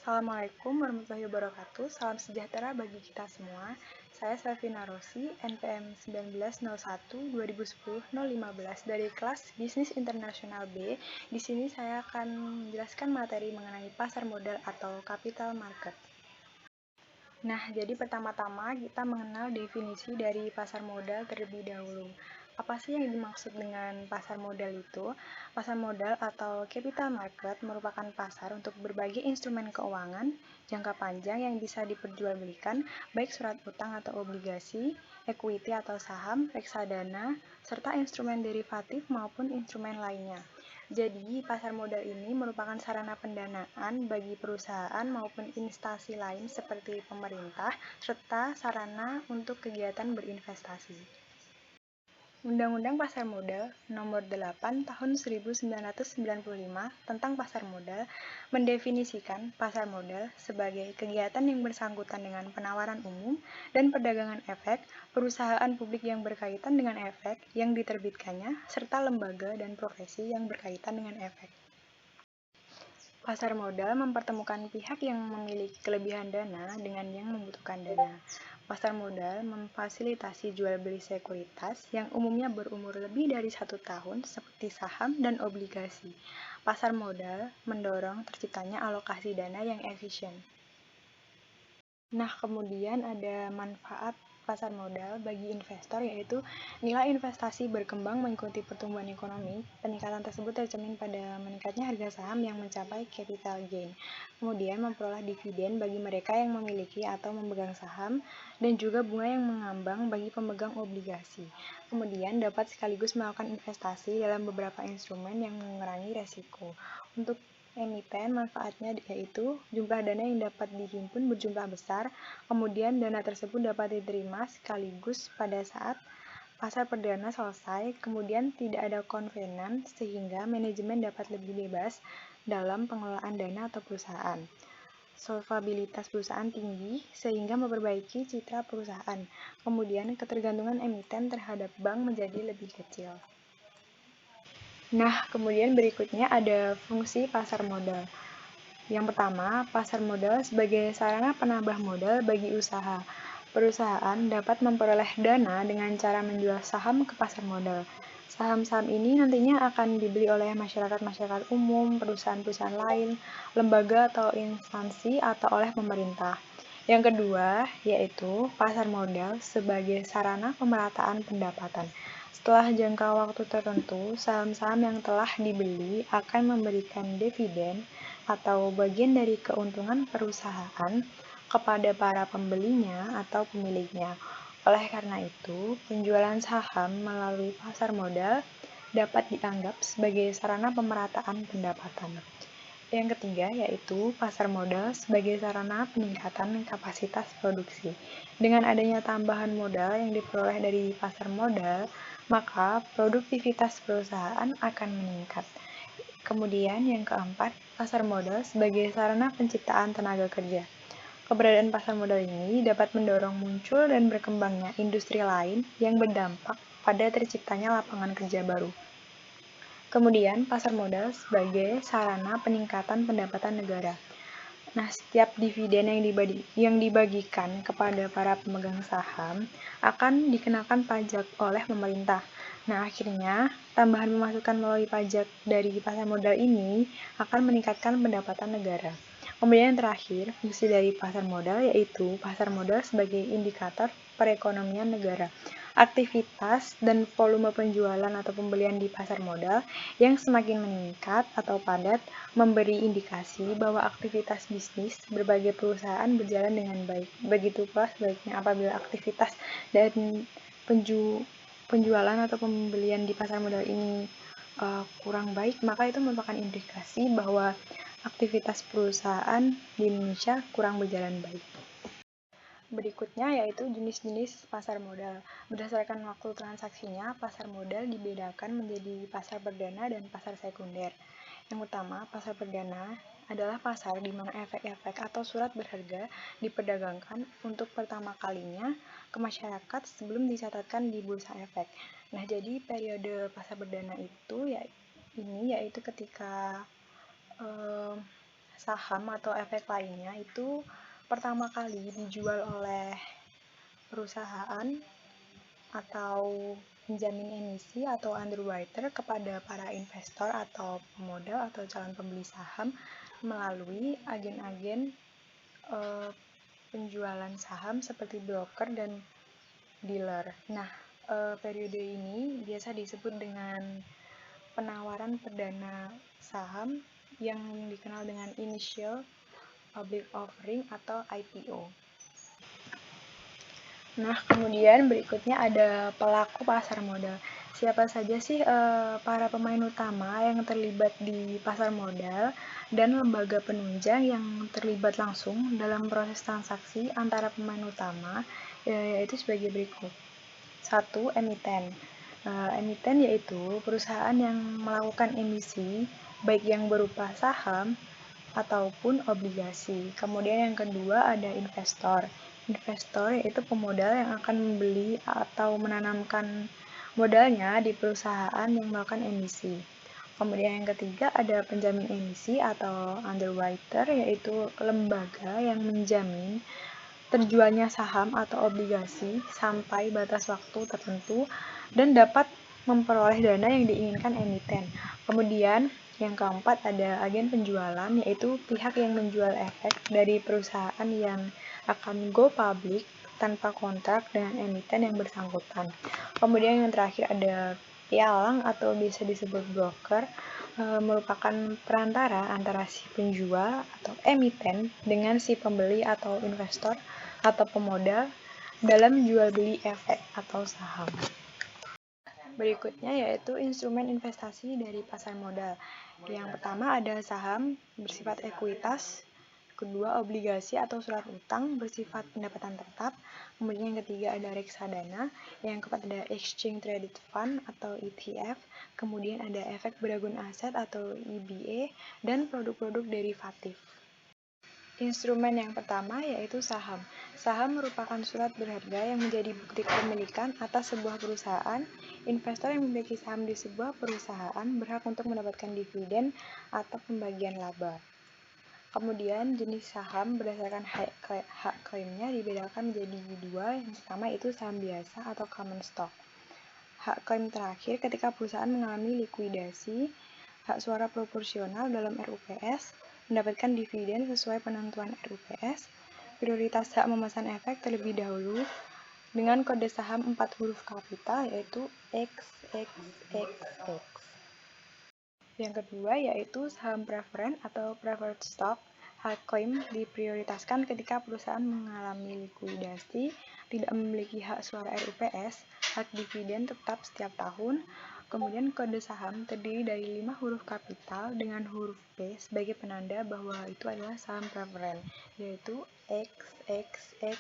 Assalamualaikum warahmatullahi wabarakatuh. Salam sejahtera bagi kita semua. Saya Selvina Rossi, NPM 1901-2010-015 dari kelas Bisnis Internasional B. Di sini saya akan menjelaskan materi mengenai pasar modal atau capital market. Nah, jadi pertama-tama kita mengenal definisi dari pasar modal terlebih dahulu. Apa sih yang dimaksud dengan pasar modal itu? Pasar modal atau capital market merupakan pasar untuk berbagai instrumen keuangan jangka panjang yang bisa diperjualbelikan, baik surat utang atau obligasi, equity atau saham, reksadana, serta instrumen derivatif maupun instrumen lainnya. Jadi, pasar modal ini merupakan sarana pendanaan bagi perusahaan maupun instansi lain seperti pemerintah, serta sarana untuk kegiatan berinvestasi. Undang-Undang Pasar Modal Nomor 8 Tahun 1995 tentang Pasar Modal mendefinisikan pasar modal sebagai kegiatan yang bersangkutan dengan penawaran umum dan perdagangan efek, perusahaan publik yang berkaitan dengan efek yang diterbitkannya, serta lembaga dan profesi yang berkaitan dengan efek. Pasar modal mempertemukan pihak yang memiliki kelebihan dana dengan yang membutuhkan dana. Pasar modal memfasilitasi jual beli sekuritas yang umumnya berumur lebih dari 1 tahun seperti saham dan obligasi. Pasar modal mendorong terciptanya alokasi dana yang efisien. Nah, kemudian ada manfaat pasar modal bagi investor, yaitu nilai investasi berkembang mengikuti pertumbuhan ekonomi. Peningkatan tersebut tercermin pada meningkatnya harga saham yang mencapai capital gain. Kemudian memperoleh dividen bagi mereka yang memiliki atau memegang saham, dan juga bunga yang mengambang bagi pemegang obligasi. Kemudian dapat sekaligus melakukan investasi dalam beberapa instrumen yang mengurangi resiko. Untuk emiten, manfaatnya yaitu jumlah dana yang dapat dihimpun berjumlah besar, kemudian dana tersebut dapat diterima sekaligus pada saat pasar perdana selesai, kemudian tidak ada kovenan sehingga manajemen dapat lebih bebas dalam pengelolaan dana atau perusahaan. Solvabilitas perusahaan tinggi sehingga memperbaiki citra perusahaan. Kemudian ketergantungan emiten terhadap bank menjadi lebih kecil. Nah, kemudian berikutnya ada fungsi pasar modal. Yang pertama, pasar modal sebagai sarana penambah modal bagi usaha. Perusahaan dapat memperoleh dana dengan cara menjual saham ke pasar modal. Saham-saham ini nantinya akan dibeli oleh masyarakat umum, perusahaan-perusahaan lain, lembaga atau instansi, atau oleh pemerintah. Yang kedua, yaitu pasar modal sebagai sarana pemerataan pendapatan. Setelah jangka waktu tertentu, saham-saham yang telah dibeli akan memberikan dividen atau bagian dari keuntungan perusahaan kepada para pembelinya atau pemiliknya. Oleh karena itu, penjualan saham melalui pasar modal dapat dianggap sebagai sarana pemerataan pendapatan. Yang ketiga yaitu pasar modal sebagai sarana peningkatan kapasitas produksi. Dengan adanya tambahan modal yang diperoleh dari pasar modal, maka produktivitas perusahaan akan meningkat. Kemudian yang keempat, pasar modal sebagai sarana penciptaan tenaga kerja. Keberadaan pasar modal ini dapat mendorong muncul dan berkembangnya industri lain yang berdampak pada terciptanya lapangan kerja baru. Kemudian, pasar modal sebagai sarana peningkatan pendapatan negara. Nah, setiap dividen yang dibagikan kepada para pemegang saham akan dikenakan pajak oleh pemerintah. Nah, akhirnya tambahan pemasukan melalui pajak dari pasar modal ini akan meningkatkan pendapatan negara. Kemudian yang terakhir, fungsi dari pasar modal yaitu pasar modal sebagai indikator perekonomian negara. Aktivitas dan volume penjualan atau pembelian di pasar modal yang semakin meningkat atau padat memberi indikasi bahwa aktivitas bisnis berbagai perusahaan berjalan dengan baik. Begitu pula sebaliknya, apabila aktivitas dan penjualan atau pembelian di pasar modal ini kurang baik, maka itu merupakan indikasi bahwa aktivitas perusahaan di Indonesia kurang berjalan baik. Berikutnya yaitu jenis-jenis pasar modal. Berdasarkan waktu transaksinya, pasar modal dibedakan menjadi pasar perdana dan pasar sekunder. Yang utama, pasar perdana adalah pasar di mana efek-efek atau surat berharga diperdagangkan untuk pertama kalinya ke masyarakat sebelum dicatatkan di bursa efek. Nah, jadi periode pasar perdana itu yaitu ketika saham atau efek lainnya itu pertama kali dijual oleh perusahaan atau penjamin emisi atau underwriter kepada para investor atau pemodal atau calon pembeli saham melalui agen-agen penjualan saham seperti broker dan dealer. Nah, periode ini biasa disebut dengan penawaran perdana saham yang dikenal dengan Initial Public Offering atau IPO. Nah, kemudian berikutnya ada pelaku pasar modal. Siapa saja sih para pemain utama yang terlibat di pasar modal dan lembaga penunjang yang terlibat langsung dalam proses transaksi antara pemain utama, yaitu sebagai berikut. 1. Emiten. Emiten yaitu perusahaan yang melakukan emisi, baik yang berupa saham ataupun obligasi. Kemudian yang kedua ada investor. Investor yaitu pemodal yang akan membeli atau menanamkan modalnya di perusahaan yang melakukan emisi. Kemudian yang ketiga ada penjamin emisi atau underwriter, yaitu lembaga yang menjamin terjualnya saham atau obligasi sampai batas waktu tertentu dan dapat memperoleh dana yang diinginkan emiten. Kemudian yang keempat ada agen penjualan, yaitu pihak yang menjual efek dari perusahaan yang akan go public tanpa kontrak dengan emiten yang bersangkutan. Kemudian yang terakhir ada pialang atau bisa disebut broker, merupakan perantara antara si penjual atau emiten dengan si pembeli atau investor atau pemodal dalam jual beli efek atau saham. Berikutnya yaitu instrumen investasi dari pasar modal. Yang pertama ada saham bersifat ekuitas, kedua obligasi atau surat utang bersifat pendapatan tetap, kemudian yang ketiga ada reksadana, yang keempat ada exchange traded fund atau ETF, kemudian ada efek beragun aset atau EBA, dan produk-produk derivatif. Instrumen yang pertama yaitu saham. Saham merupakan surat berharga yang menjadi bukti kepemilikan atas sebuah perusahaan. Investor yang memiliki saham di sebuah perusahaan berhak untuk mendapatkan dividen atau pembagian laba. Kemudian jenis saham berdasarkan hak klaimnya dibedakan menjadi dua. Yang pertama itu saham biasa atau common stock. Hak klaim terakhir ketika perusahaan mengalami likuidasi, hak suara proporsional dalam RUPS, mendapatkan dividen sesuai penentuan RUPS, prioritas hak memesan efek terlebih dahulu, dengan kode saham 4 huruf kapital yaitu XXXX. Yang kedua yaitu saham preferen atau preferred stock. Hak klaim diprioritaskan ketika perusahaan mengalami likuidasi, tidak memiliki hak suara RUPS, hak dividen tetap setiap tahun. Kemudian kode saham terdiri dari 5 huruf kapital dengan huruf P sebagai penanda bahwa itu adalah saham preferen, yaitu XXXXP.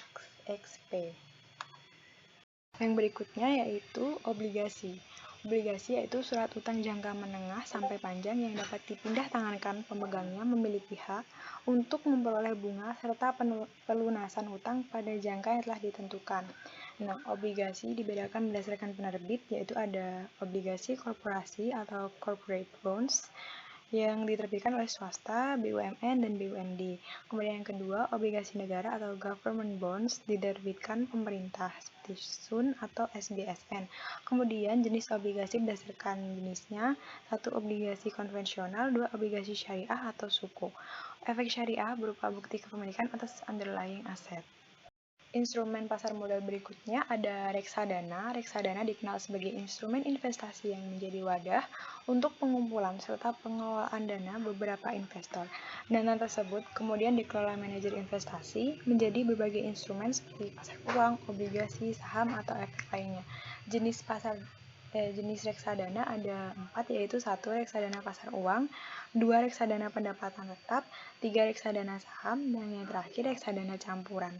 Yang berikutnya yaitu obligasi. Obligasi yaitu surat utang jangka menengah sampai panjang yang dapat dipindah tangankan pemegangnya memiliki hak untuk memperoleh bunga serta pelunasan utang pada jangka yang telah ditentukan. Nah, obligasi dibedakan berdasarkan penerbit, yaitu ada obligasi korporasi atau corporate bonds yang diterbitkan oleh swasta, BUMN, dan BUMD. Kemudian yang kedua, obligasi negara atau government bonds diterbitkan pemerintah seperti SUN atau SBSN. Kemudian jenis obligasi berdasarkan jenisnya, 1 obligasi konvensional, 2 obligasi syariah atau suku. Efek syariah berupa bukti kepemilikan atas underlying aset. Instrumen pasar modal berikutnya ada reksadana. Reksadana dikenal sebagai instrumen investasi yang menjadi wadah untuk pengumpulan serta pengelolaan dana beberapa investor. Dana tersebut kemudian dikelola manajer investasi menjadi berbagai instrumen seperti pasar uang, obligasi, saham, atau efek lainnya. Jenis reksadana ada 4, yaitu 1 reksadana pasar uang, 2 reksadana pendapatan tetap, 3 reksadana saham, dan yang terakhir reksadana campuran.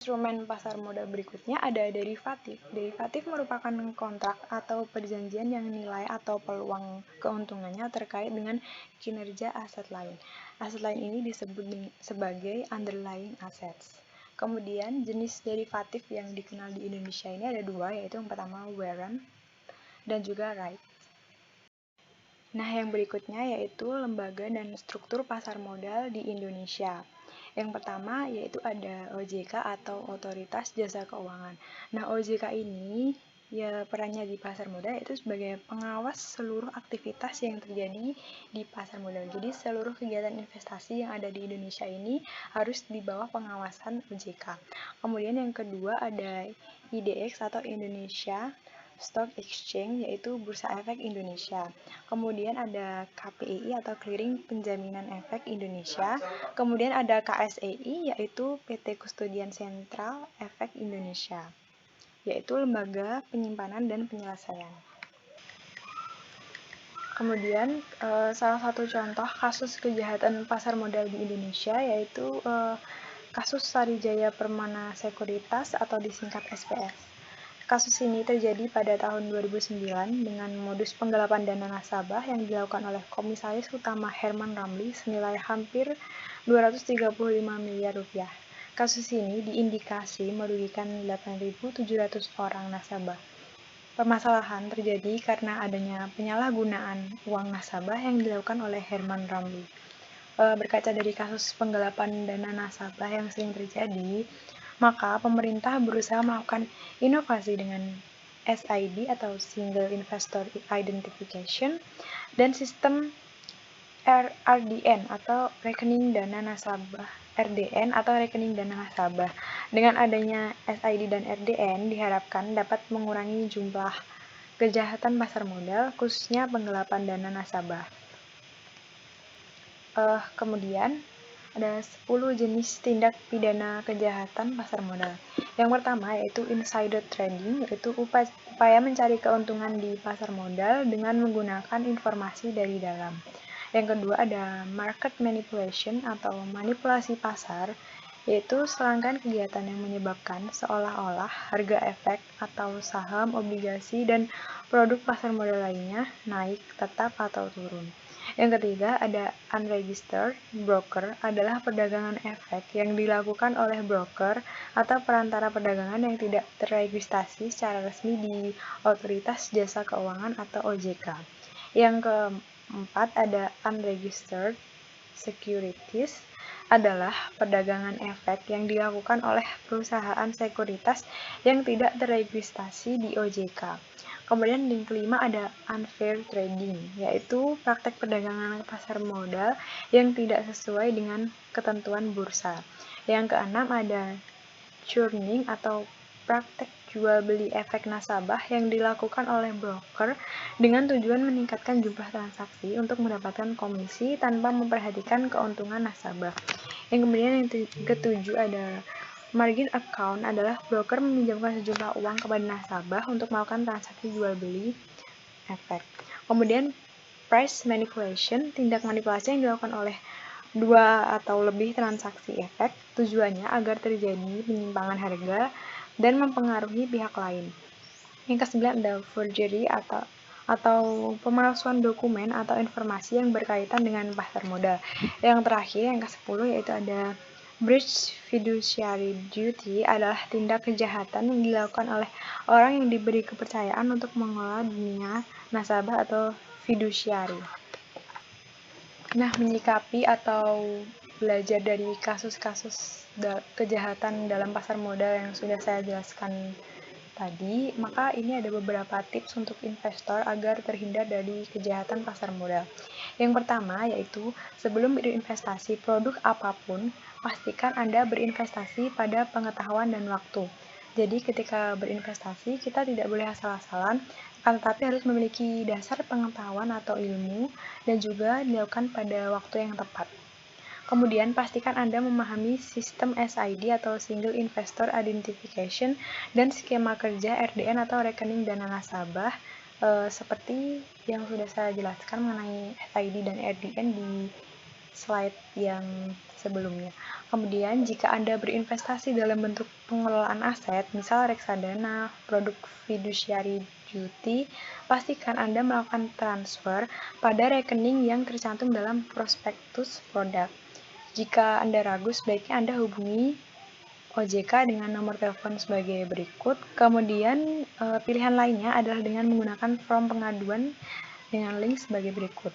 Instrumen pasar modal berikutnya ada derivatif. Derivatif merupakan kontrak atau perjanjian yang nilai atau peluang keuntungannya terkait dengan kinerja aset lain. Aset lain ini disebut sebagai underlying assets. Kemudian jenis derivatif yang dikenal di Indonesia ini ada dua, yaitu yang pertama warrant dan juga right. Nah, yang berikutnya yaitu lembaga dan struktur pasar modal di Indonesia. Yang pertama yaitu ada OJK atau Otoritas Jasa Keuangan. Nah, OJK ini ya perannya di pasar modal itu sebagai pengawas seluruh aktivitas yang terjadi di pasar modal. Jadi seluruh kegiatan investasi yang ada di Indonesia ini harus di bawah pengawasan OJK. Kemudian yang kedua ada IDX atau Indonesia Stock Exchange, yaitu Bursa Efek Indonesia. Kemudian ada KPI atau Clearing Penjaminan Efek Indonesia. Kemudian ada KSEI, yaitu PT Kustodian Sentral Efek Indonesia, yaitu lembaga penyimpanan dan penyelesaian. Kemudian salah satu contoh kasus kejahatan pasar modal di Indonesia yaitu kasus Sarijaya Permana Sekuritas atau disingkat SPS. Kasus ini terjadi pada tahun 2009 dengan modus penggelapan dana nasabah yang dilakukan oleh Komisaris Utama Herman Ramli senilai hampir 235 miliar rupiah. Kasus ini diindikasi merugikan 8.700 orang nasabah. Permasalahan terjadi karena adanya penyalahgunaan uang nasabah yang dilakukan oleh Herman Ramli. Berkaca dari kasus penggelapan dana nasabah yang sering terjadi, maka pemerintah berusaha melakukan inovasi dengan SID atau Single Investor Identification dan sistem RDN atau rekening dana nasabah. RDN atau rekening dana nasabah. Dengan adanya SID dan RDN diharapkan dapat mengurangi jumlah kejahatan pasar modal, khususnya penggelapan dana nasabah. Kemudian ada 10 jenis tindak pidana kejahatan pasar modal. Yang pertama yaitu insider trading, yaitu upaya mencari keuntungan di pasar modal dengan menggunakan informasi dari dalam. Yang kedua ada market manipulation atau manipulasi pasar, yaitu serangkaian kegiatan yang menyebabkan seolah-olah harga efek atau saham, obligasi, dan produk pasar modal lainnya naik, tetap, atau turun. Yang ketiga ada unregistered broker adalah perdagangan efek yang dilakukan oleh broker atau perantara perdagangan yang tidak terregistrasi secara resmi di Otoritas Jasa Keuangan atau OJK. Yang keempat ada unregistered securities adalah perdagangan efek yang dilakukan oleh perusahaan sekuritas yang tidak terregistrasi di OJK. Kemudian yang kelima ada unfair trading, yaitu praktek perdagangan pasar modal yang tidak sesuai dengan ketentuan bursa. Yang keenam ada churning atau praktek jual beli efek nasabah yang dilakukan oleh broker dengan tujuan meningkatkan jumlah transaksi untuk mendapatkan komisi tanpa memperhatikan keuntungan nasabah. Yang kemudian yang ketujuh ada margin account adalah broker meminjamkan sejumlah uang kepada nasabah untuk melakukan transaksi jual beli efek. Kemudian price manipulation, tindak manipulasi yang dilakukan oleh dua atau lebih transaksi efek, tujuannya agar terjadi penyimpangan harga dan mempengaruhi pihak lain. Yang ke-9 ada forgery atau pemalsuan dokumen atau informasi yang berkaitan dengan pasar modal. Yang terakhir, yang ke-10 yaitu ada breach fiduciary duty adalah tindak kejahatan yang dilakukan oleh orang yang diberi kepercayaan untuk mengelola dunia nasabah atau fiduciary. Nah, menyikapi atau belajar dari kasus-kasus kejahatan dalam pasar modal yang sudah saya jelaskan tadi, maka ini ada beberapa tips untuk investor agar terhindar dari kejahatan pasar modal. Yang pertama yaitu sebelum berinvestasi produk apapun, pastikan Anda berinvestasi pada pengetahuan dan waktu. Jadi ketika berinvestasi kita tidak boleh asal-asalan, akan tetapi harus memiliki dasar pengetahuan atau ilmu dan juga dilakukan pada waktu yang tepat. Kemudian pastikan Anda memahami sistem SID atau Single Investor Identification dan skema kerja RDN atau rekening dana nasabah seperti yang sudah saya jelaskan mengenai SID dan RDN di slide yang sebelumnya. Kemudian, jika Anda berinvestasi dalam bentuk pengelolaan aset, misal reksadana, produk fiduciary duty, pastikan Anda melakukan transfer pada rekening yang tercantum dalam prospektus produk. Jika Anda ragu, sebaiknya Anda hubungi OJK dengan nomor telepon sebagai berikut. Kemudian pilihan lainnya adalah dengan menggunakan form pengaduan dengan link sebagai berikut.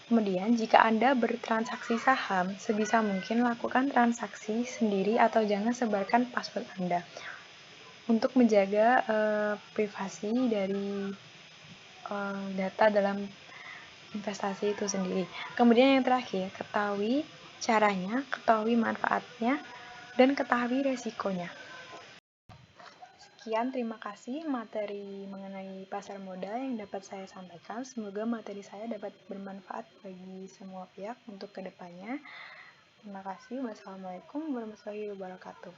Kemudian, jika Anda bertransaksi saham, sebisa mungkin lakukan transaksi sendiri atau jangan sebarkan password Anda untuk menjaga privasi dari data dalam investasi itu sendiri. Kemudian yang terakhir, ketahui caranya, ketahui manfaatnya, dan ketahui resikonya. Sekian, terima kasih materi mengenai pasar modal yang dapat saya sampaikan. Semoga materi saya dapat bermanfaat bagi semua pihak untuk kedepannya. Terima kasih. Wassalamualaikum warahmatullahi wabarakatuh.